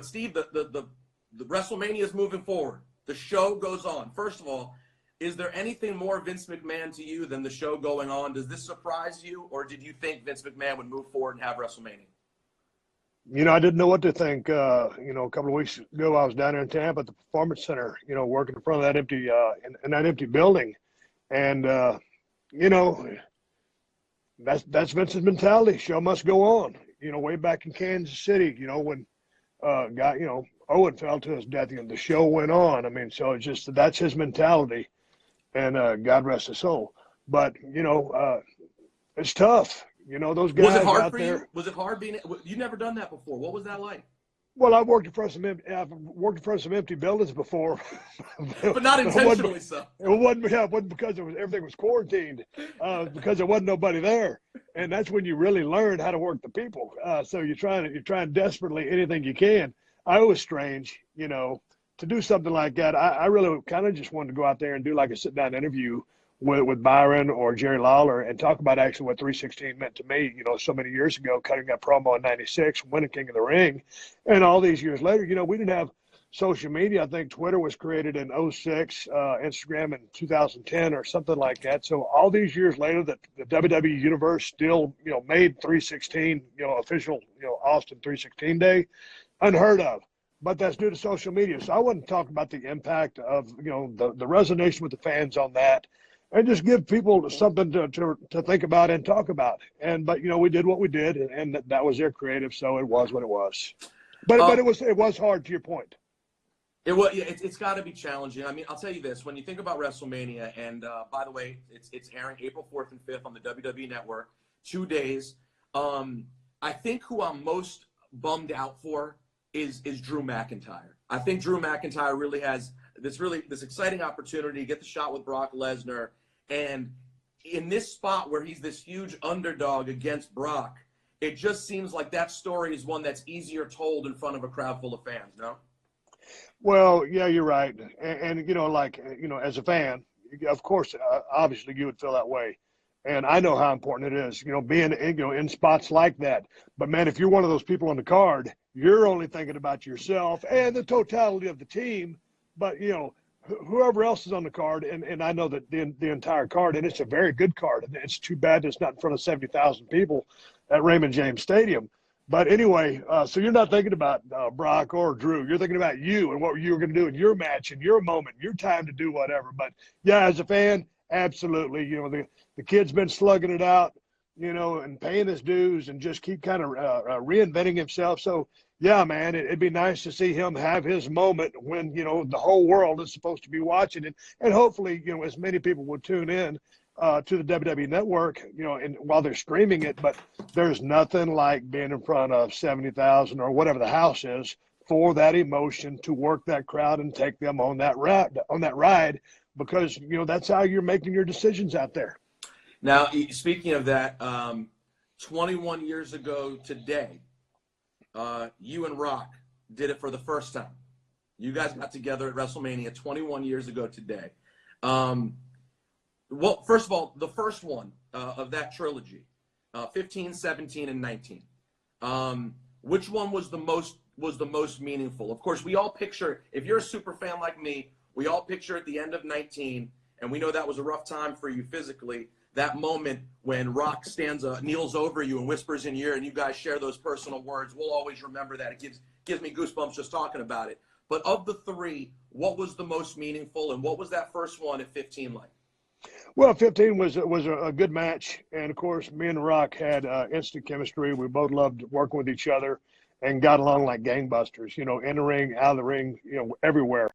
Steve, the WrestleMania is moving forward. The show goes on. First of all, is there anything more Vince McMahon to you than the show going on? Does this surprise you, or did you think Vince McMahon would move forward and have WrestleMania? I didn't know what to think. A couple of weeks ago, I was down there in Tampa at the Performance Center, working in front of that empty, in that empty building. And, that's Vince's mentality. Show must go on. Way back in Kansas City, when Owen fell to his death, the show went on. I mean, so it's just, that's his mentality, and God rest his soul. But, it's tough. Those guys was it hard out for there. you? Was it hard being? You've never done that before. What was that like? Well, I've worked in front of some empty buildings before, but not intentionally. So it wasn't because everything was quarantined, because there wasn't nobody there, and that's when you really learn how to work the people. So you're trying desperately anything you can. I was strange, to do something like that. I really kind of just wanted to go out there and do like a sit down interview with Byron or Jerry Lawler and talk about actually what 316 meant to me, so many years ago, cutting that promo in 96, winning King of the Ring. And all these years later, we didn't have social media. I think Twitter was created in 06, Instagram in 2010 or something like that. So all these years later, the WWE universe still, made 316, official, Austin 316 day, unheard of. But that's due to social media. So I wouldn't talk about the impact of, the resonation with the fans on that. And just give people something to think about and talk about. But we did what we did, and that was their creative, so it was what it was. But it was hard, to your point. It was. Yeah, it's got to be challenging. I mean, I'll tell you this: when you think about WrestleMania, and by the way, it's airing April 4th and 5th on the WWE Network, 2 days. I think who I'm most bummed out for is Drew McIntyre. I think Drew McIntyre really has this exciting opportunity to get the shot with Brock Lesnar, and in this spot where he's this huge underdog against Brock, it just seems like that story is one that's easier told in front of a crowd full of fans, no? Well, yeah, you're right. And as a fan, of course, obviously you would feel that way. And I know how important it is, being, in spots like that. But, man, if you're one of those people on the card, you're only thinking about yourself and the totality of the team. But, whoever else is on the card, and I know that the entire card, and it's a very good card. And it's too bad it's not in front of 70,000 people at Raymond James Stadium. But anyway, so you're not thinking about Brock or Drew. You're thinking about you and what you were going to do in your match and your moment, your time to do whatever. But, yeah, as a fan, absolutely. The kid's been slugging it out, and paying his dues and just keep kind of reinventing himself. So, yeah, man, it'd be nice to see him have his moment when, the whole world is supposed to be watching it. And hopefully, as many people would tune in to the WWE Network, and while they're streaming it. But there's nothing like being in front of 70,000 or whatever the house is for that emotion to work that crowd and take them on that ride, because, that's how you're making your decisions out there. Now, speaking of that, 21 years ago today, you and Rock did it for the first time. You guys got together at WrestleMania 21 years ago today. Well, first of all, the first one of that trilogy, 15, 17, and 19. Which one was the most meaningful? Of course, we all picture, if you're a super fan like me, we all picture at the end of 19, and we know that was a rough time for you physically. That moment when Rock kneels over you and whispers in your ear, and you guys share those personal words, we'll always remember that. It gives me goosebumps just talking about it. But of the three, what was the most meaningful, and what was that first one at 15 like? Well, 15 was a good match, and of course, me and Rock had instant chemistry. We both loved working with each other and got along like gangbusters. In the ring, out of the ring, everywhere.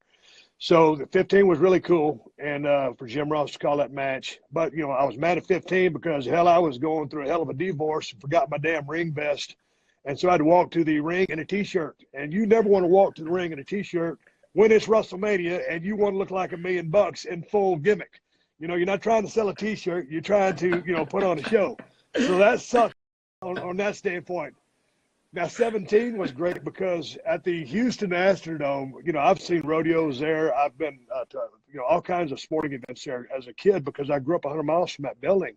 So the 15 was really cool, and for Jim Ross to call that match. But, I was mad at 15 because, hell, I was going through a hell of a divorce and forgot my damn ring vest. And so I had to walk to the ring in a T-shirt. And you never want to walk to the ring in a T-shirt when it's WrestleMania and you want to look like $1 million in full gimmick. You're not trying to sell a T-shirt. You're trying to, put on a show. So that sucked on that standpoint. Now, 17 was great because at the Houston Astrodome, I've seen rodeos there. I've been to, all kinds of sporting events there as a kid because I grew up 100 miles from that building.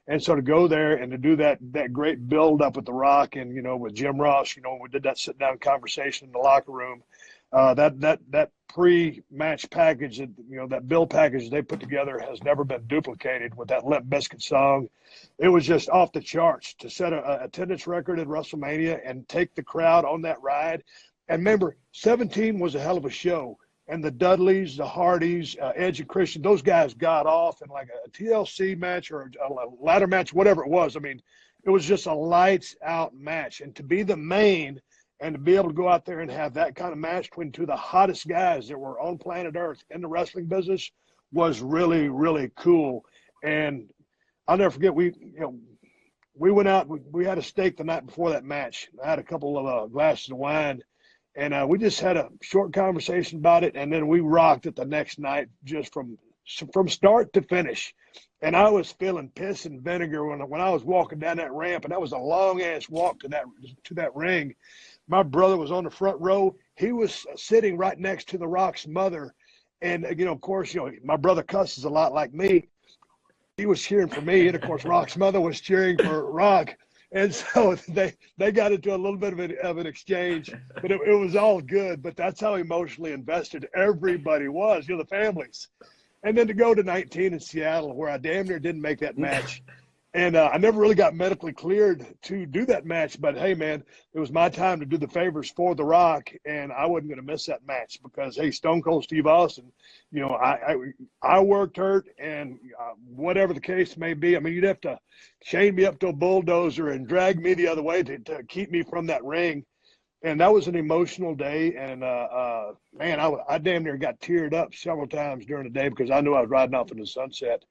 And so to go there and to do that great build up with The Rock and, with Jim Ross, we did that sit down conversation in the locker room. That pre-match package, that bill package they put together has never been duplicated with that Limp Bizkit song. It was just off the charts to set a attendance record at WrestleMania and take the crowd on that ride. And remember, 17 was a hell of a show. And the Dudleys, the Hardys, Edge and Christian, those guys got off in like a TLC match or a ladder match, whatever it was. I mean, it was just a lights out match. And to be the main and to be able to go out there and have that kind of match between two of the hottest guys that were on planet Earth in the wrestling business was really, really cool. And I'll never forget, we went out, we had a steak the night before that match. I had a couple of glasses of wine. And we just had a short conversation about it, and then we rocked it the next night just from start to finish. And I was feeling piss and vinegar when I was walking down that ramp, and that was a long-ass walk to that ring. My brother was on the front row. He was sitting right next to The Rock's mother. And, of course, my brother cusses a lot like me. He was cheering for me, and, of course, Rock's mother was cheering for Rock. And so they got into a little bit of an exchange, but it was all good. But that's how emotionally invested everybody was, the families. And then to go to 19 in Seattle, where I damn near didn't make that match. And I never really got medically cleared to do that match. But, hey, man, it was my time to do the favors for The Rock, and I wasn't going to miss that match because, hey, Stone Cold Steve Austin, I worked hurt, and whatever the case may be, I mean, you'd have to chain me up to a bulldozer and drag me the other way to keep me from that ring. And that was an emotional day. And, man, I damn near got teared up several times during the day because I knew I was riding off in the sunset.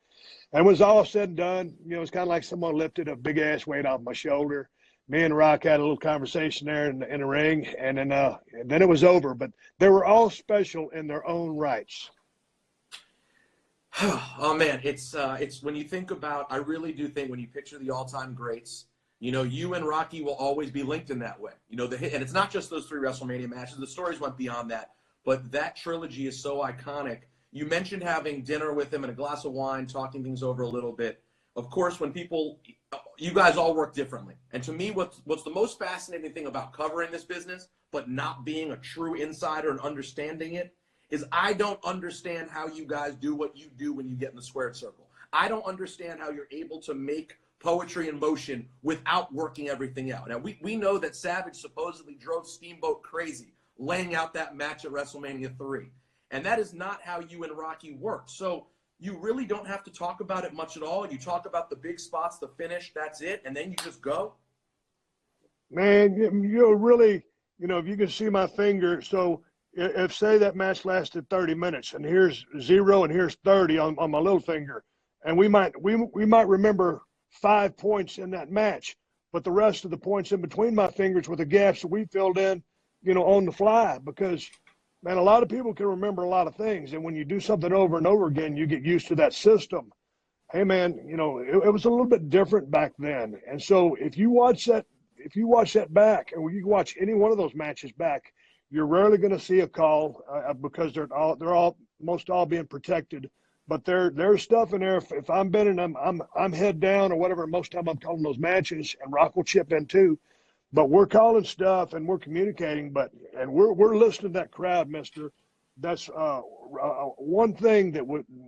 And when it was all said and done, it's kind of like someone lifted a big-ass weight off my shoulder. Me and Rock had a little conversation there in the ring, and then it was over. But they were all special in their own rights. Oh, man, it's when you think about, I really do think when you picture the all-time greats, you and Rocky will always be linked in that way. And it's not just those 3 WrestleMania matches. The stories went beyond that. But that trilogy is so iconic. You mentioned having dinner with him and a glass of wine, talking things over a little bit. Of course, when you guys all work differently. And to me, what's the most fascinating thing about covering this business, but not being a true insider and understanding it, is I don't understand how you guys do what you do when you get in the squared circle. I don't understand how you're able to make poetry in motion without working everything out. Now, we know that Savage supposedly drove Steamboat crazy, laying out that match at WrestleMania 3. And that is not how you and Rocky worked. So you really don't have to talk about it much at all. You talk about the big spots, the finish, that's it, and then you just go. Man, really, if you can see my finger, so if say that match lasted 30 minutes, and here's 0 and here's 30 on my little finger, and we might remember 5 points in that match, but the rest of the points in between my fingers were the gaps that we filled in, on the fly, because – man, a lot of people can remember a lot of things, and when you do something over and over again, you get used to that system. Hey, man, it was a little bit different back then, and so if you watch that back, and when you watch any one of those matches back, you're rarely going to see a call because they're almost all being protected. But there's stuff in there. If I'm bending them, I'm head down or whatever. Most of the time I'm calling those matches, and Rock will chip in too. But we're calling stuff and we're communicating, and we're listening to that crowd, mister. That's one thing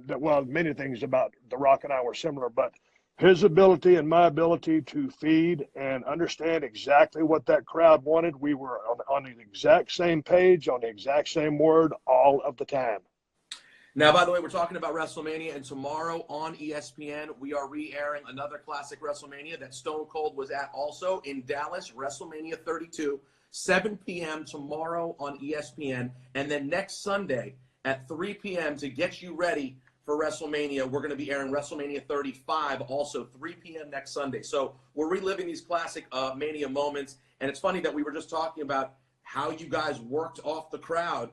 well, many things about The Rock and I were similar, but his ability and my ability to feed and understand exactly what that crowd wanted, we were on the exact same page, on the exact same word all of the time. Now, by the way, we're talking about WrestleMania, and tomorrow on ESPN, we are re-airing another classic WrestleMania that Stone Cold was at also in Dallas, WrestleMania 32, 7 p.m. tomorrow on ESPN. And then next Sunday at 3 p.m. to get you ready for WrestleMania, we're going to be airing WrestleMania 35, also 3 p.m. next Sunday. So we're reliving these classic Mania moments. And it's funny that we were just talking about how you guys worked off the crowd.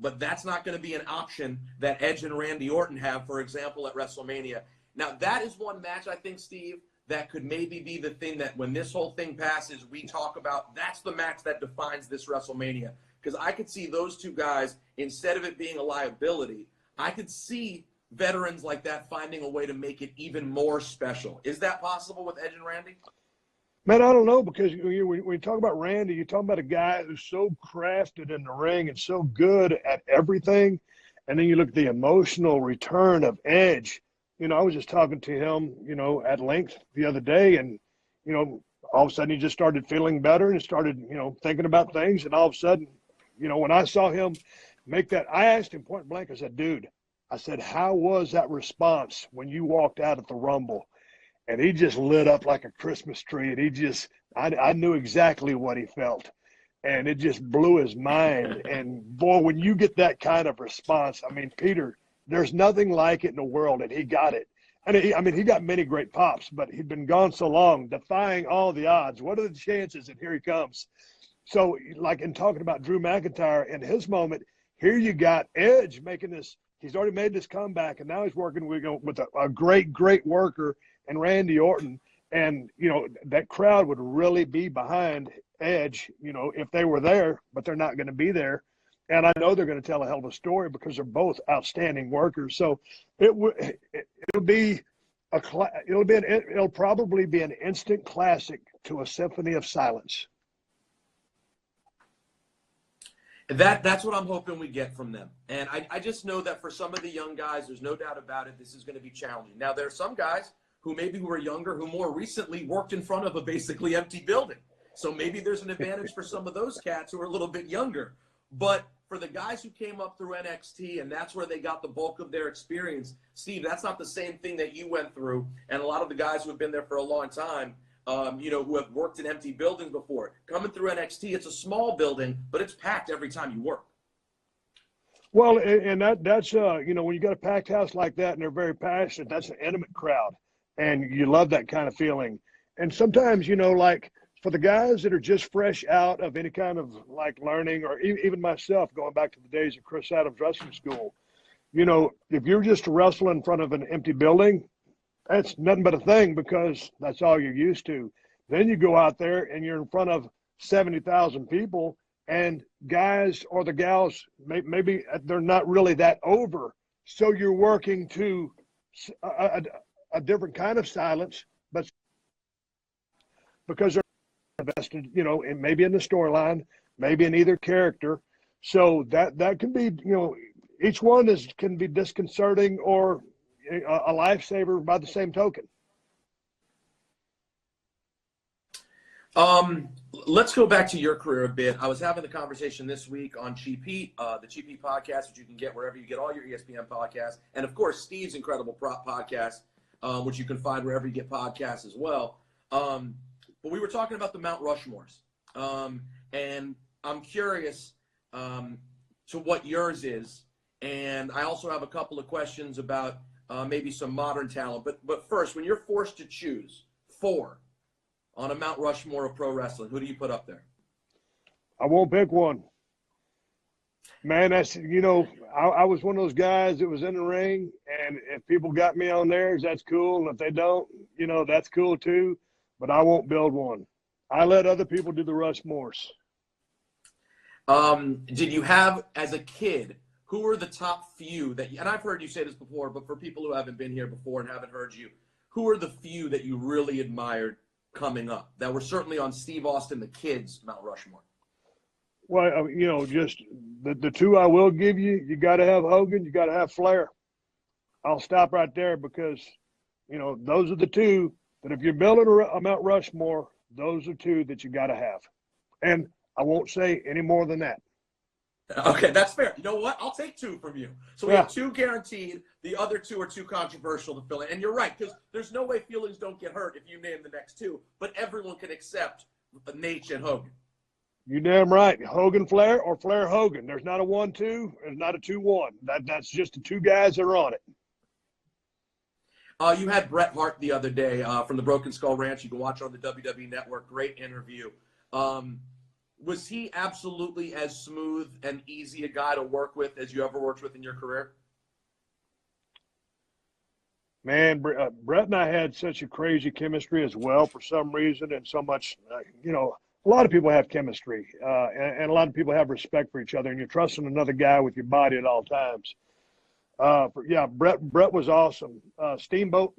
But that's not going to be an option that Edge and Randy Orton have, for example, at WrestleMania. Now, that is one match, I think, Steve, that could maybe be the thing that when this whole thing passes, we talk about. That's the match that defines this WrestleMania. Because I could see those two guys, instead of it being a liability, I could see veterans like that finding a way to make it even more special. Is that possible with Edge and Randy? Man, I don't know, because when you talk about Randy, you're talking about a guy who's so crafted in the ring and so good at everything. And then you look at the emotional return of Edge. I was just talking to him, at length the other day, and, all of a sudden he just started feeling better and started, thinking about things. And all of a sudden, when I saw him make that, I asked him point blank, I said, dude, how was that response when you walked out at the Rumble? And he just lit up like a Christmas tree. And I knew exactly what he felt. And it just blew his mind. And boy, when you get that kind of response, I mean, Peter, there's nothing like it in the world. And he got it. And he got many great pops, but he'd been gone so long, defying all the odds. What are the chances? And here he comes. So, like in talking about Drew McIntyre in his moment, here you got Edge making this. He's already made this comeback, and now he's working with a great, great worker and Randy Orton. And, that crowd would really be behind Edge, if they were there, but they're not going to be there. And I know they're going to tell a hell of a story because they're both outstanding workers. So it'll probably be an instant classic to a symphony of silence. That's what I'm hoping we get from them. And I just know that for some of the young guys, there's no doubt about it, this is going to be challenging. Now, there are some guys who are younger, who more recently worked in front of a basically empty building. So maybe there's an advantage for some of those cats who are a little bit younger. But for the guys who came up through NXT, and that's where they got the bulk of their experience, Steve, that's not the same thing that you went through. And a lot of the guys who have been there for a long time, who have worked in empty buildings before. Coming through NXT, it's a small building, but it's packed every time you work. Well, and that's when you got a packed house like that and they're very passionate, that's an intimate crowd. And you love that kind of feeling. And sometimes, like for the guys that are just fresh out of any kind of like learning, or even myself going back to the days of Chris Adams Wrestling School, if you're just to wrestle in front of an empty building, that's nothing but a thing because that's all you're used to. Then you go out there and you're in front of 70,000 people, and guys or the gals, maybe they're not really that over. So you're working to a different kind of silence, but because they're invested, maybe in the storyline, maybe in either character. So that can be, each one can be disconcerting or a lifesaver by the same token. Let's go back to your career a bit. I was having the conversation this week on Cheap Heat, the Cheap Heat podcast, which you can get wherever you get all your ESPN podcasts, and of course Steve's incredible prop podcast, which you can find wherever you get podcasts as well. But we were talking about the Mount Rushmores, and I'm curious to what yours is, and I also have a couple of questions about maybe some modern talent. But first, when you're forced to choose 4 on a Mount Rushmore of pro wrestling, who do you put up there? I won't pick one. Man, that's, I was one of those guys that was in the ring, and if people got me on theirs, that's cool. And if they don't, that's cool too. But I won't build one. I let other people do the Rushmores. Did you have, as a kid, who were the top few and I've heard you say this before, but for people who haven't been here before and haven't heard you, who were the few that you really admired coming up that were certainly on Steve Austin, the Kid's Mount Rushmore? Well, just the 2 I will give you, you got to have Hogan, you got to have Flair. I'll stop right there because, those are the 2 that if you're building a Mount Rushmore, those are 2 that you got to have. And I won't say any more than that. Okay, that's fair. You know what? I'll take 2 from you. So we have 2 guaranteed. The other 2 are too controversial to fill in. And you're right, because there's no way feelings don't get hurt if you name the next 2. But everyone can accept Nate and Hogan. You damn right. Hogan Flair or Flair Hogan. There's not a 1-2. There's not a 2-1. That's just the 2 guys that are on it. You had Bret Hart the other day from the Broken Skull Ranch. You can watch it on the WWE Network. Great interview. Was he absolutely as smooth and easy a guy to work with as you ever worked with in your career? Man, Brett and I had such a crazy chemistry as well for some reason, and so much, a lot of people have chemistry, and a lot of people have respect for each other, and you're trusting another guy with your body at all times. Yeah, Brett was awesome. Steamboat,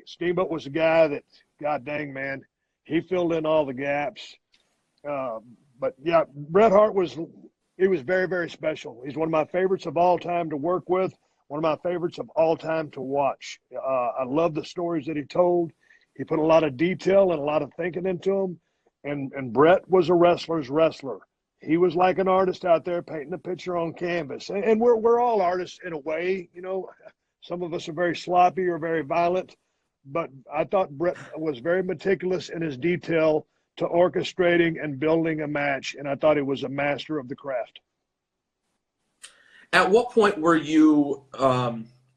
Steamboat was a guy that, God dang, man, he filled in all the gaps. But yeah, Bret Hart he was very, very special. He's one of my favorites of all time to work with, one of my favorites of all time to watch. I love the stories that he told. He put a lot of detail and a lot of thinking into them. And Bret was a wrestler's wrestler. He was like an artist out there painting a picture on canvas. And we're all artists in a way, Some of us are very sloppy or very violent. But I thought Bret was very meticulous in his detail to orchestrating and building a match, and I thought he was a master of the craft. At what point were you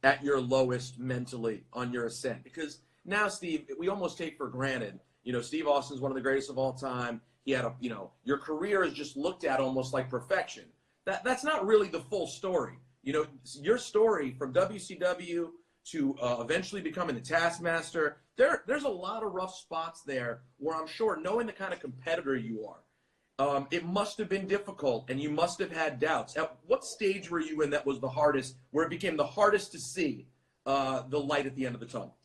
at your lowest mentally on your ascent? Because now, Steve, we almost take for granted, Steve Austin's one of the greatest of all time. He had your career is just looked at almost like perfection. That's not really the full story. Your story from WCW to eventually becoming the Taskmaster, there's a lot of rough spots there where I'm sure, knowing the kind of competitor you are, it must have been difficult and you must have had doubts. At what stage were you in that was the hardest, where it became the hardest to see the light at the end of the tunnel?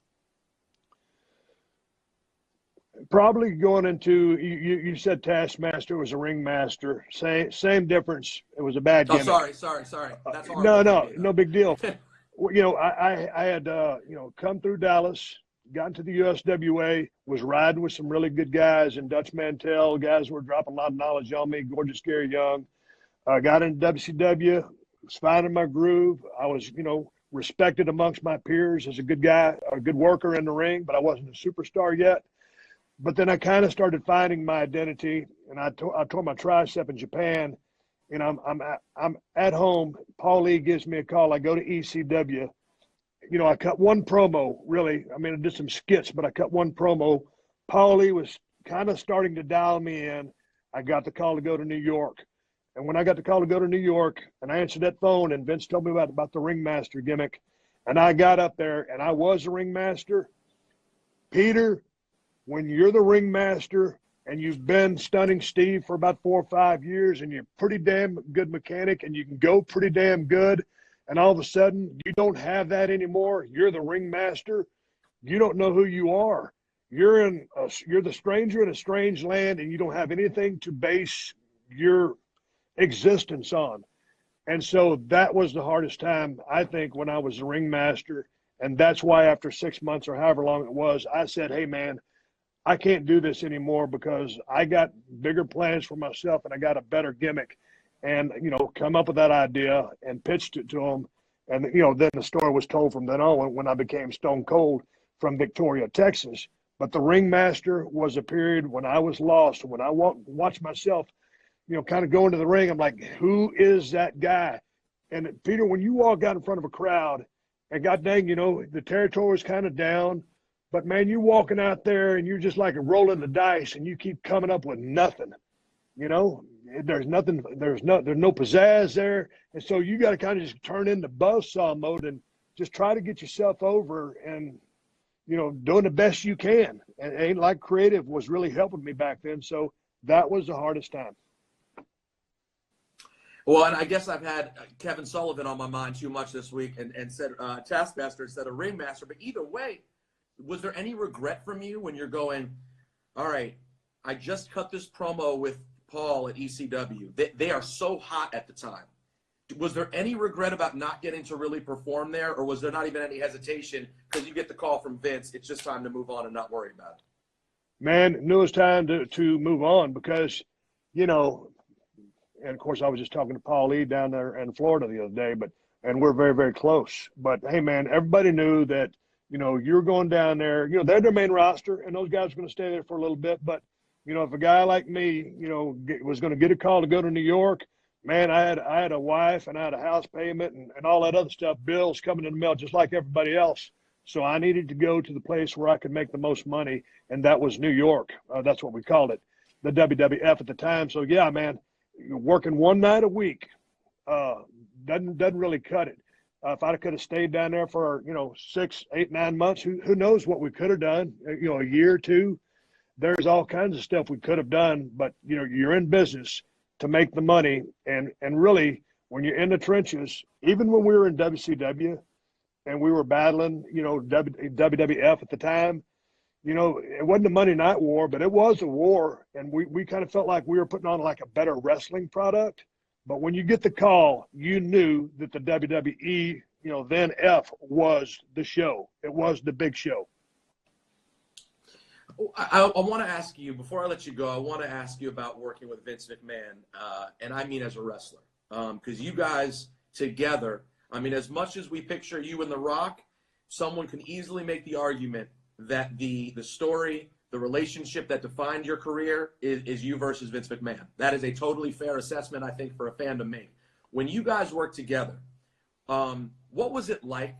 Probably going into, you said Taskmaster was a ringmaster. Same difference. It was a bad gimmick. Oh, sorry. That's horrible. No big deal. I had, come through Dallas, got into the USWA, was riding with some really good guys, and Dutch Mantell, guys were dropping a lot of knowledge on me, Gorgeous Gary Young. Got into WCW, was finding my groove. I was, respected amongst my peers as a good guy, a good worker in the ring, but I wasn't a superstar yet. But then I kind of started finding my identity, and I tore my tricep in Japan. And I'm at home. Paul Lee gives me a call. I go to ECW. I cut one promo, really. I mean, I did some skits, but I cut one promo. Paul Lee was kind of starting to dial me in. I got the call to go to New York. And when I got the call to go to New York, and I answered that phone, and Vince told me about the ringmaster gimmick, and I got up there, and I was a ringmaster. Peter, when you're the ringmaster, and you've been stunning Steve for about 4 or 5 years, and you're a pretty damn good mechanic, and you can go pretty damn good, and all of a sudden you don't have that anymore. You're the ringmaster. You don't know who you are. You're the stranger in a strange land, and you don't have anything to base your existence on. And so that was the hardest time, I think, when I was the ringmaster. And that's why after 6 months or however long it was, I said, hey, man, I can't do this anymore because I got bigger plans for myself and I got a better gimmick, and, come up with that idea and pitched it to them. And, then the story was told from then on when I became Stone Cold from Victoria, Texas. But the ringmaster was a period when I was lost. When I watched myself, kind of go into the ring, I'm like, who is that guy? And Peter, when you walk out in front of a crowd and god dang, the territory is kind of down, but man, you're walking out there and you're just like rolling the dice and you keep coming up with nothing. There's nothing, there's no pizzazz there. And so you got to kind of just turn into buzzsaw mode and just try to get yourself over and, doing the best you can. And Ain't Like Creative was really helping me back then. So that was the hardest time. Well, and I guess I've had Kevin Sullivan on my mind too much this week and said Taskmaster instead of Ringmaster. But either way, was there any regret from you when you're going, all right, I just cut this promo with Paul at ECW. They are so hot at the time. Was there any regret about not getting to really perform there, or was there not even any hesitation because you get the call from Vince, it's just time to move on and not worry about it? Man, knew it was time to move on because, and of course I was just talking to Paul Lee down there in Florida the other day, and we're very, very close. But hey, man, everybody knew that, you're going down there, they're their main roster, and those guys are going to stay there for a little bit. But, if a guy like me, was going to get a call to go to New York, man, I had a wife and I had a house payment and all that other stuff, bills coming in the mail just like everybody else. So I needed to go to the place where I could make the most money, and that was New York. That's what we called it, the WWF at the time. So, yeah, man, working one night a week doesn't really cut it. If I could have stayed down there for, 6, 8, 9 months, who knows what we could have done, a year or two. There's all kinds of stuff we could have done, but, you're in business to make the money. And really when you're in the trenches, even when we were in WCW and we were battling, WWF at the time, it wasn't a Monday Night War, but it was a war. And we kind of felt like we were putting on like a better wrestling product. But when you get the call, you knew that the WWE, then F was the show. It was the big show. I want to ask you, before I let you go, I want to ask you about working with Vince McMahon, and I mean as a wrestler. Because you guys together, I mean, as much as we picture you and The Rock, someone can easily make the argument that the story, the relationship that defined your career is you versus Vince McMahon. That is a totally fair assessment, I think, for a fan to make. When you guys worked together, what was it like,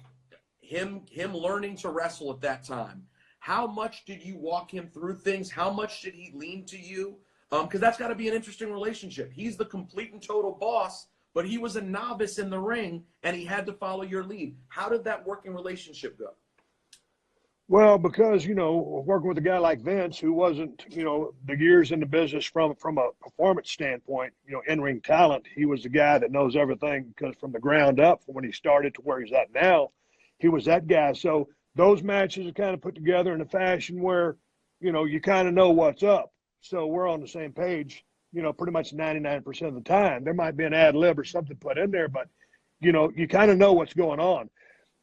him learning to wrestle at that time? How much did you walk him through things? How much did he lean to you? Because that's got to be an interesting relationship. He's the complete and total boss, but he was a novice in the ring, and he had to follow your lead. How did that working relationship go? Well, because, working with a guy like Vince, who wasn't, the years in the business from a performance standpoint, in-ring talent, he was the guy that knows everything, because from the ground up, from when he started to where he's at now, he was that guy. So those matches are kind of put together in a fashion where, you kind of know what's up. So we're on the same page, pretty much 99% of the time. There might be an ad lib or something put in there, but, you kind of know what's going on.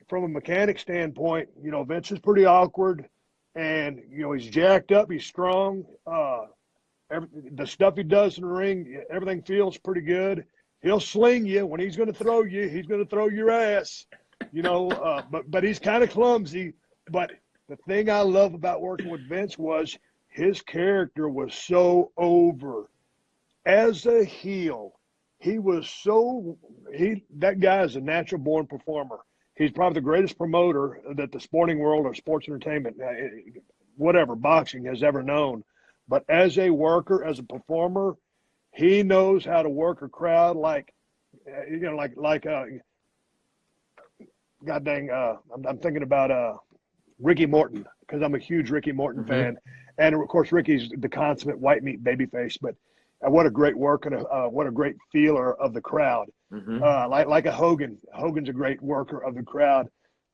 From a mechanic standpoint, Vince is pretty awkward, and, he's jacked up, he's strong. The stuff he does in the ring, everything feels pretty good. He'll sling you. When he's going to throw you, he's going to throw your ass, but he's kind of clumsy. But the thing I love about working with Vince was his character was so over. As a heel, that guy is a natural born performer. He's probably the greatest promoter that the sporting world or sports entertainment, whatever, boxing has ever known. But as a worker, as a performer, he knows how to work a crowd like God dang, I'm thinking about Ricky Morton, because I'm a huge Ricky Morton fan. And, of course, Ricky's the consummate white meat babyface. But what a great worker and what a great feeler of the crowd. Like a Hogan. Hogan's a great worker of the crowd.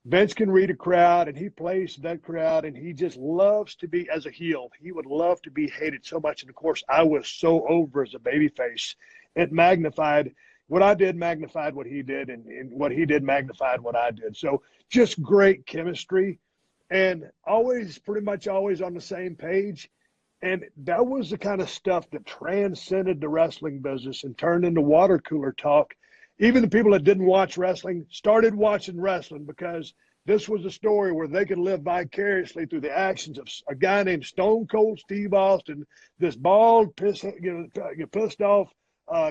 Vince can read a crowd, and he plays to that crowd, and he just loves to be, as a heel, he would love to be hated so much. And, of course, I was so over as a babyface. It magnified what I did, magnified what he did, and what he did magnified what I did. So just great chemistry, and pretty much always on the same page. And that was the kind of stuff that transcended the wrestling business and turned into water cooler talk. Even the people that didn't watch wrestling started watching wrestling, because this was a story where they could live vicariously through the actions of a guy named Stone Cold Steve Austin, this bald, pissed off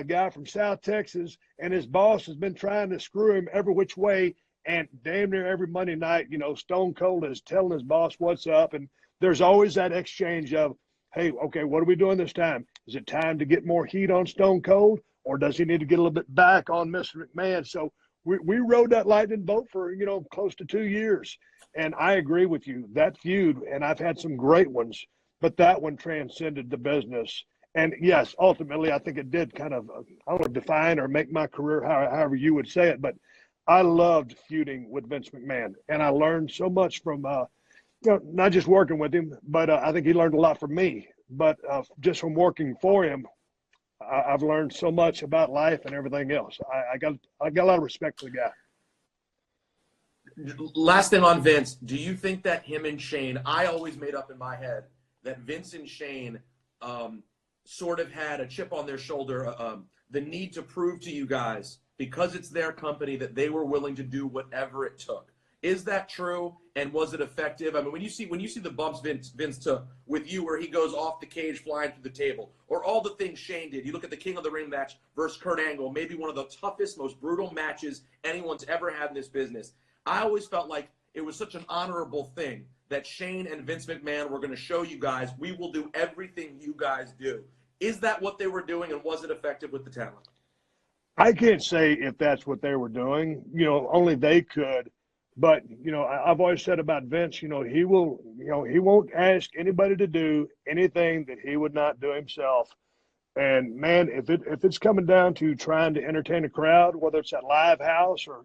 guy from South Texas, and his boss has been trying to screw him every which way. And damn near every Monday night, Stone Cold is telling his boss what's up. And there's always that exchange of, hey, okay, what are we doing this time? Is it time to get more heat on Stone Cold, or does he need to get a little bit back on Mr. McMahon? So we rode that lightning boat for, close to 2 years. And I agree with you, that feud, and I've had some great ones, but that one transcended the business. And yes, ultimately, I think it did kind of, I don't know, define or make my career, however you would say it, but I loved feuding with Vince McMahon. And I learned so much from, not just working with him, but I think he learned a lot from me. But just from working for him, I've learned so much about life and everything else. I got a lot of respect for the guy. Last thing on Vince, do you think that him and Shane, I always made up in my head that Vince and Shane sort of had a chip on their shoulder, the need to prove to you guys, because it's their company, that they were willing to do whatever it took. Is that true? And was it effective? I mean, when you see the bumps Vince took with you, where he goes off the cage flying through the table, or all the things Shane did. You look at the King of the Ring match versus Kurt Angle, maybe one of the toughest, most brutal matches anyone's ever had in this business. I always felt like it was such an honorable thing that Shane and Vince McMahon were going to show you guys, we will do everything you guys do. Is that what they were doing, and was it effective with the talent? I can't say if that's what they were doing. Only they could. But, I've always said about Vince, he won't ask anybody to do anything that he would not do himself. And man, if it's coming down to trying to entertain a crowd, whether it's at Live House or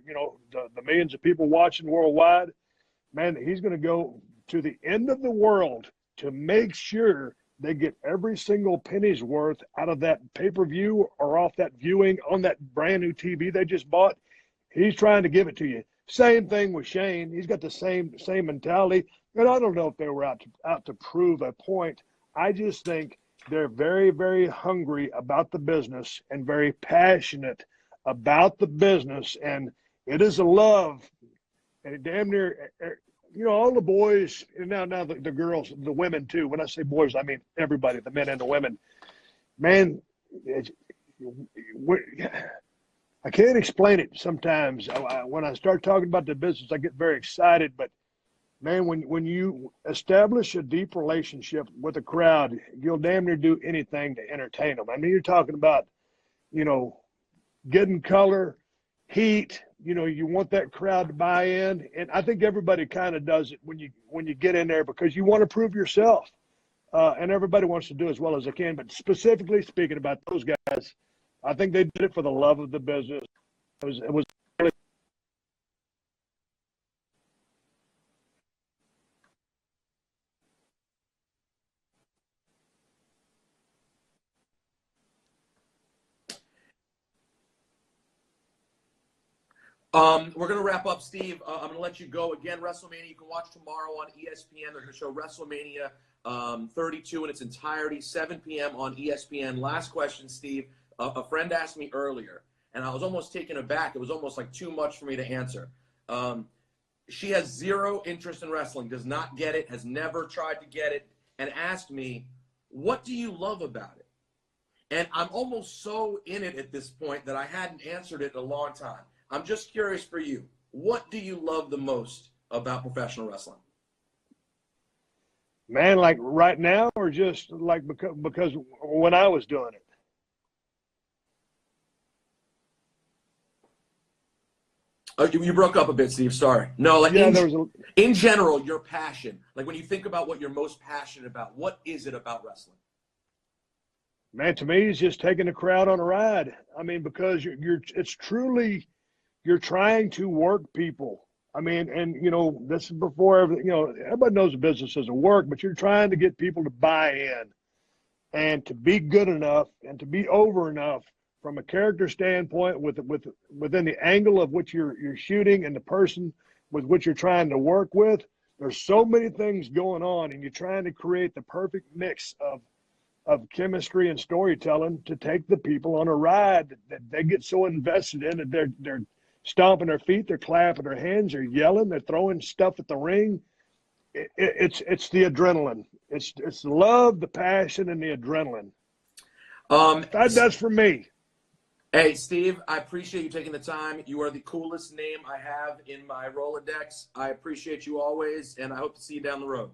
the millions of people watching worldwide, man, he's going to go to the end of the world to make sure they get every single penny's worth out of that pay-per-view or off that viewing on that brand new TV they just bought. He's trying to give it to you. Same thing with Shane. He's got the same mentality. And I don't know if they were out to prove a point. I just think they're very, very hungry about the business and very passionate about the business. And it is a love. And damn near, all the boys, and now the girls, the women too. When I say boys, I mean everybody, the men and the women. Man, I can't explain it sometimes. When I start talking about the business, I get very excited. But, man, when you establish a deep relationship with a crowd, you'll damn near do anything to entertain them. I mean, you're talking about, getting color, heat. You want that crowd to buy in. And I think everybody kind of does it when you get in there because you want to prove yourself. And everybody wants to do as well as they can. But specifically speaking about those guys, I think they did it for the love of the business. It was really We're going to wrap up, Steve. I'm going to let you go. Again, WrestleMania, you can watch tomorrow on ESPN. They're going to show WrestleMania 32 in its entirety, 7 p.m. on ESPN. Last question, Steve. A friend asked me earlier, and I was almost taken aback. It was almost like too much for me to answer. She has zero interest in wrestling, does not get it, has never tried to get it, and asked me, what do you love about it? And I'm almost so in it at this point that I hadn't answered it in a long time. I'm just curious for you. What do you love the most about professional wrestling? Man, like right now or just like because when I was doing it? You broke up a bit, Steve. Sorry. No, like Yeah, in general, your passion. Like when you think about what you're most passionate about, what is it about wrestling? Man, to me, it's just taking the crowd on a ride. I mean, because it's truly you're trying to work people. I mean, and this is before everything. Everybody knows the business doesn't work, but you're trying to get people to buy in and to be good enough and to be over enough from a character standpoint within the angle of which you're shooting and the person with which you're trying to work with. There's so many things going on, and you're trying to create the perfect mix of chemistry and storytelling to take the people on a ride that they get so invested in that they're stomping their feet, they're clapping their hands, they're yelling, they're throwing stuff at the ring. It's the adrenaline. It's the love, the passion, and the adrenaline. That's for me. Hey, Steve, I appreciate you taking the time. You are the coolest name I have in my Rolodex. I appreciate you always, and I hope to see you down the road.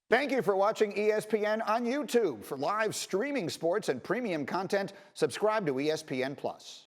Thank you for watching ESPN on YouTube. For live streaming sports and premium content, subscribe to ESPN+.